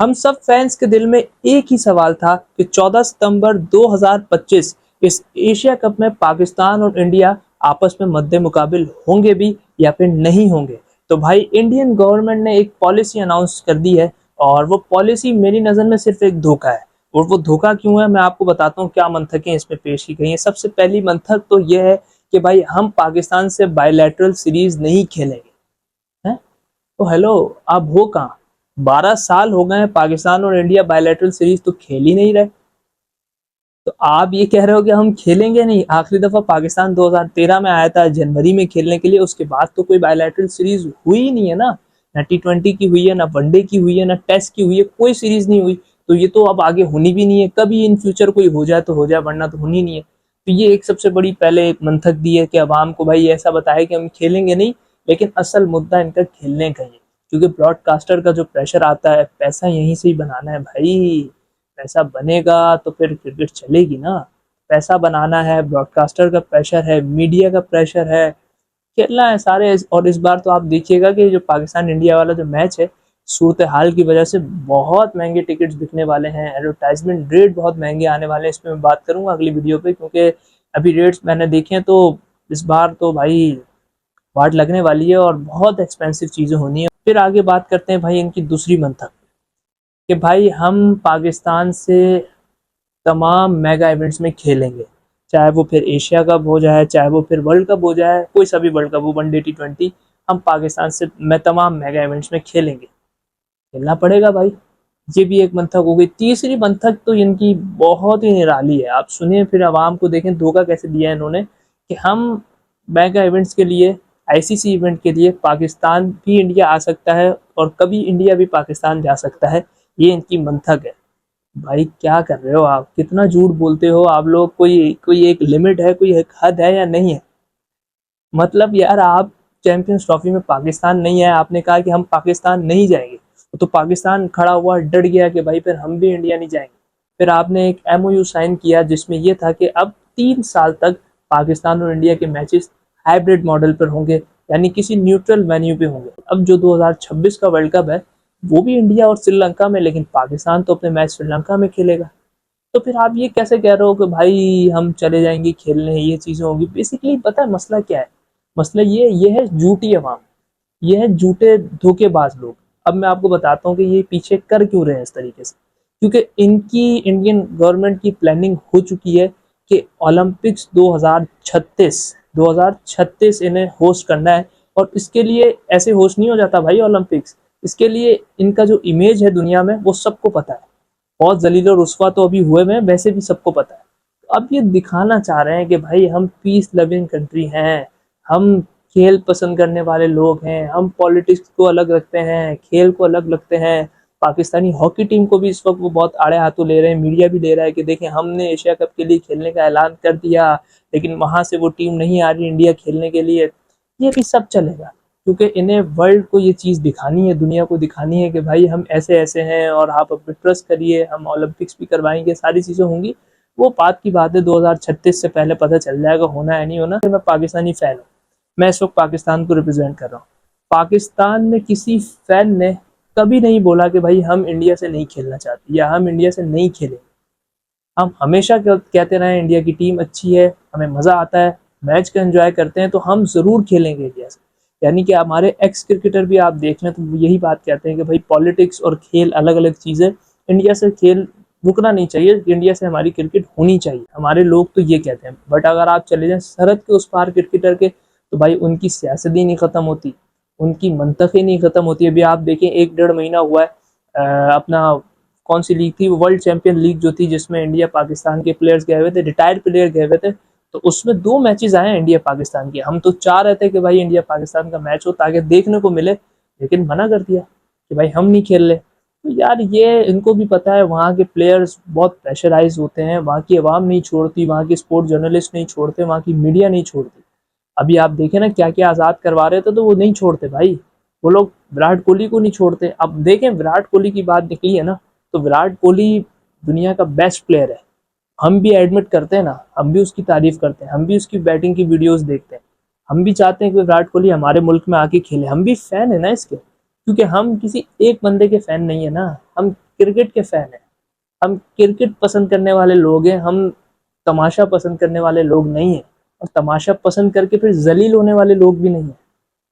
हम सब फैंस के दिल में एक ही सवाल था कि 14 सितंबर 2025 इस एशिया कप में पाकिस्तान और इंडिया आपस में मद्दे मुकाबिल होंगे भी या फिर नहीं होंगे। तो भाई इंडियन गवर्नमेंट ने एक पॉलिसी अनाउंस कर दी है और वो पॉलिसी मेरी नज़र में सिर्फ एक धोखा है। और वो धोखा क्यों है मैं आपको बताता हूँ, क्या मंथकें इसमें पेश की गई हैं। सबसे पहली मंथक तो यह है कि भाई हम पाकिस्तान से बायलैटरल सीरीज नहीं खेलेंगे। हैं? तो हेलो, आप हो कहाँ? 12 साल हो गए हैं पाकिस्तान और इंडिया बायलैटरल सीरीज तो खेल ही नहीं रहे। तो आप ये कह रहे हो कि हम खेलेंगे नहीं? आखिरी दफा पाकिस्तान 2013 में आया था जनवरी में खेलने के लिए, उसके बाद तो कोई बायलैटरल सीरीज हुई ही नहीं है ना। ना T20 की हुई है, ना वनडे की हुई है, ना टेस्ट की हुई है, कोई सीरीज नहीं हुई। तो ये तो अब आगे होनी भी नहीं है। कभी इन फ्यूचर कोई हो जाए तो हो जाए, वरना तो होनी नहीं है। तो ये एक सबसे बड़ी पहले एक मंथक दी है कि अवाम को भाई ऐसा बताए कि हम खेलेंगे नहीं, लेकिन असल मुद्दा इनका खेलने का ही है। क्योंकि ब्रॉडकास्टर का जो प्रेशर आता है, पैसा यहीं से ही बनाना है भाई। पैसा बनेगा तो फिर क्रिकेट चलेगी ना। पैसा बनाना है, ब्रॉडकास्टर का प्रेशर है, मीडिया का प्रेशर है, खेलना है सारे। और इस बार तो आप देखिएगा कि जो पाकिस्तान इंडिया वाला जो मैच है, सूरत हाल की वजह से बहुत महंगे टिकट्स बिकने वाले हैं। एडवर्टाइजमेंट रेट बहुत महंगे आने वाले हैं। इसमें मैं बात करूंगा अगली वीडियो पे, क्योंकि अभी रेट्स मैंने देखे हैं तो इस बार तो भाई वाट लगने वाली है और बहुत एक्सपेंसिव चीज़ें होनी है। फिर आगे बात करते हैं भाई इनकी दूसरी मंथक, कि भाई हम पाकिस्तान से तमाम मेगा इवेंट्स में खेलेंगे। चाहे वो फिर एशिया कप हो जाए, चाहे वो फिर वर्ल्ड कप हो जाए, कोई सा भी वर्ल्ड कप हो, वनडे T20, हम पाकिस्तान से मैं तमाम मेगा इवेंट्स में खेलेंगे। खेलना पड़ेगा भाई। ये भी एक मंथक हो गई। तीसरी मंथक तो इनकी बहुत ही निराली है। आप सुनिए, फिर आवाम को देखें धोखा कैसे दिया है इन्होंने, कि हम मेगा इवेंट्स के लिए, ICC इवेंट के लिए पाकिस्तान भी इंडिया आ सकता है और कभी इंडिया भी पाकिस्तान जा सकता है। ये इनकी मंथक है। भाई क्या कर रहे हो आप? कितना झूठ बोलते हो आप लोग। कोई कोई एक लिमिट है, कोई एक हद है या नहीं है? मतलब यार, आप चैंपियंस ट्रॉफी में पाकिस्तान नहीं है, आपने कहा कि हम पाकिस्तान नहीं जाएंगे, तो पाकिस्तान खड़ा हुआ डट गया कि भाई फिर हम भी इंडिया नहीं जाएंगे। फिर आपने एक MOU साइन किया जिसमें यह था कि अब 3 साल तक पाकिस्तान और इंडिया के मैचेस हाइब्रिड मॉडल पर होंगे, यानी किसी न्यूट्रल वेन्यू पे होंगे। अब जो 2026 का वर्ल्ड कप है वो भी इंडिया और श्रीलंका में, लेकिन पाकिस्तान तो अपने मैच श्रीलंका में खेलेगा। तो फिर आप ये कैसे कह रहे हो कि भाई हम चले जाएंगे खेलने, ये चीजें होंगी? बेसिकली पता है मसला क्या है? मसला ये है झूठी अवाम, ये है झूठे धोखेबाज लोग। अब मैं आपको बताता हूँ कि ये पीछे कर क्यों रहे हैं इस तरीके से। क्योंकि इनकी इंडियन गवर्नमेंट की प्लानिंग हो चुकी है कि ओलंपिक्स 2036 इन्हें होस्ट करना है। और इसके लिए ऐसे होस्ट नहीं हो जाता भाई ओलंपिक्स। इसके लिए इनका जो इमेज है दुनिया में वो सबको पता है। बहुत जलील और रुस्वा तो अभी हुए में, वैसे भी सबको पता है। अब ये दिखाना चाह रहे हैं कि भाई हम पीस लविंग कंट्री हैं, हम खेल पसंद करने वाले लोग हैं, हम पॉलिटिक्स को अलग रखते हैं, खेल को अलग रखते हैं। पाकिस्तानी हॉकी टीम को भी इस वक्त वो बहुत आड़े हाथों ले रहे हैं। मीडिया भी ले रहा है कि देखें हमने एशिया कप के लिए खेलने का ऐलान कर दिया, लेकिन वहां से वो टीम नहीं आ रही इंडिया खेलने के लिए। ये भी सब चलेगा, क्योंकि इन्हें वर्ल्ड को ये चीज़ दिखानी है, दुनिया को दिखानी है कि भाई हम ऐसे ऐसे हैं और आप अपने ट्रस्ट करिए, हम ओलंपिक्स भी करवाएंगे, सारी चीज़ें होंगी। वो बात की बात है, 2036 से पहले पता चल जाएगा होना है नहीं होना। मैं पाकिस्तानी फ़ैन हूँ, मैं इस वक्त पाकिस्तान को रिप्रेजेंट कर रहा हूँ। पाकिस्तान में किसी फ़ैन ने कभी नहीं बोला कि भाई हम इंडिया से नहीं खेलना चाहते या हम इंडिया से नहीं खेलें। हम हमेशा कहते रहे इंडिया की टीम अच्छी है, हमें मज़ा आता है, मैच का एंजॉय करते हैं, तो हम ज़रूर खेलेंगे इंडिया से। यानी कि हमारे एक्स क्रिकेटर भी आप देख लें तो यही बात कहते हैं कि भाई पॉलिटिक्स और खेल अलग अलग चीज़ें। इंडिया से खेल रुकना नहीं चाहिए, इंडिया से हमारी क्रिकेट होनी चाहिए, हमारे लोग तो ये कहते हैं। बट अगर आप चले जाएं सरहद के उस पार क्रिकेटर के, तो भाई उनकी सियासत ही नहीं ख़त्म होती, उनकी मंतक ही नहीं ख़त्म होती। अभी आप देखें 1 डेढ़ महीना हुआ है, अपना कौन सी लीग थी, वर्ल्ड चैंपियन लीग जो थी, जिसमें इंडिया पाकिस्तान के प्लेयर्स गए हुए थे, रिटायर्ड प्लेयर गए हुए थे। तो उसमें 2 मैचेस आए हैं इंडिया पाकिस्तान के। हम तो चाह रहे थे कि भाई इंडिया पाकिस्तान का मैच हो ताकि देखने को मिले, लेकिन मना कर दिया कि भाई हम नहीं खेल रहे। तो यार ये इनको भी पता है, वहाँ के प्लेयर्स बहुत प्रेशराइज होते हैं, वहाँ की आवाम नहीं छोड़ती, वहाँ के स्पोर्ट जर्नलिस्ट नहीं छोड़ते, वहाँ की मीडिया नहीं छोड़ती। अभी आप देखें ना क्या क्या आज़ाद करवा रहे थे, तो वो नहीं छोड़ते भाई। वो लोग विराट कोहली को नहीं छोड़ते। अब देखें विराट कोहली की बात निकली है ना, तो विराट कोहली दुनिया का बेस्ट प्लेयर है। हम भी एडमिट करते हैं ना, हम भी उसकी तारीफ करते हैं, हम भी उसकी बैटिंग की वीडियोस देखते हैं, हम भी चाहते हैं कि विराट कोहली हमारे मुल्क में आके खेले, हम भी फैन है ना इसके। क्योंकि हम किसी एक बंदे के फैन नहीं है ना, हम क्रिकेट के फैन हैं। हम क्रिकेट पसंद करने वाले लोग हैं, हम तमाशा पसंद करने वाले लोग नहीं हैं, और तमाशा पसंद करके फिर जलील होने वाले लोग भी नहीं हैं।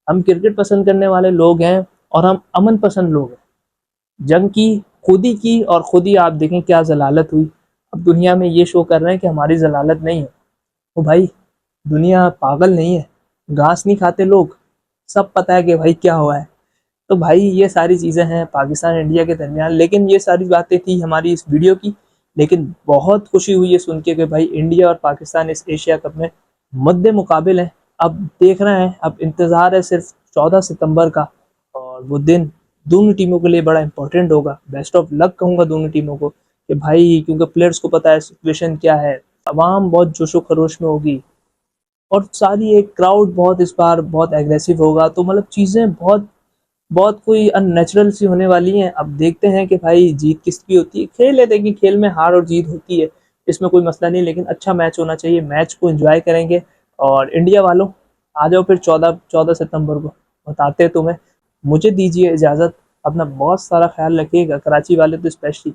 हम क्रिकेट पसंद करने वाले लोग हैं और हम अमन पसंद लोग हैं। जंग की खुद ही की, और खुद ही आप देखें क्या जलालत हुई। अब दुनिया में ये शो कर रहे हैं कि हमारी जलालत नहीं है। तो भाई दुनिया पागल नहीं है, घास नहीं खाते लोग, सब पता है कि भाई क्या हुआ है। तो भाई ये सारी चीज़ें हैं पाकिस्तान इंडिया के दरमियान। लेकिन ये सारी बातें थी हमारी इस वीडियो की। लेकिन बहुत खुशी हुई है सुन के कि भाई इंडिया और पाकिस्तान इस एशिया कप में मद्दे मुकाबिल है। अब देखना है, अब इंतज़ार है सिर्फ 14 सितंबर का, और वो दिन दोनों टीमों के लिए बड़ा इंपॉर्टेंट होगा। बेस्ट ऑफ लक कहूँगा दोनों टीमों को कि भाई, क्योंकि प्लेयर्स को पता है सिचुएशन क्या है, तमाम बहुत जोशो खरोश में होगी, और सारी एक क्राउड बहुत इस बार बहुत एग्रेसिव होगा। तो मतलब चीज़ें बहुत बहुत कोई अननेचुरल सी होने वाली हैं। अब देखते हैं कि भाई जीत किसकी होती है। खेल है, देखिए खेल में हार और जीत होती है, इसमें कोई मसला नहीं, लेकिन अच्छा मैच होना चाहिए। मैच को एंजॉय करेंगे। और इंडिया वालों, आ जाओ फिर 14 सितंबर को, बताते हैं तुम्हें। मुझे दीजिए इजाज़त, अपना बहुत सारा ख्याल रखिएगा, कराची वाले तो स्पेशली।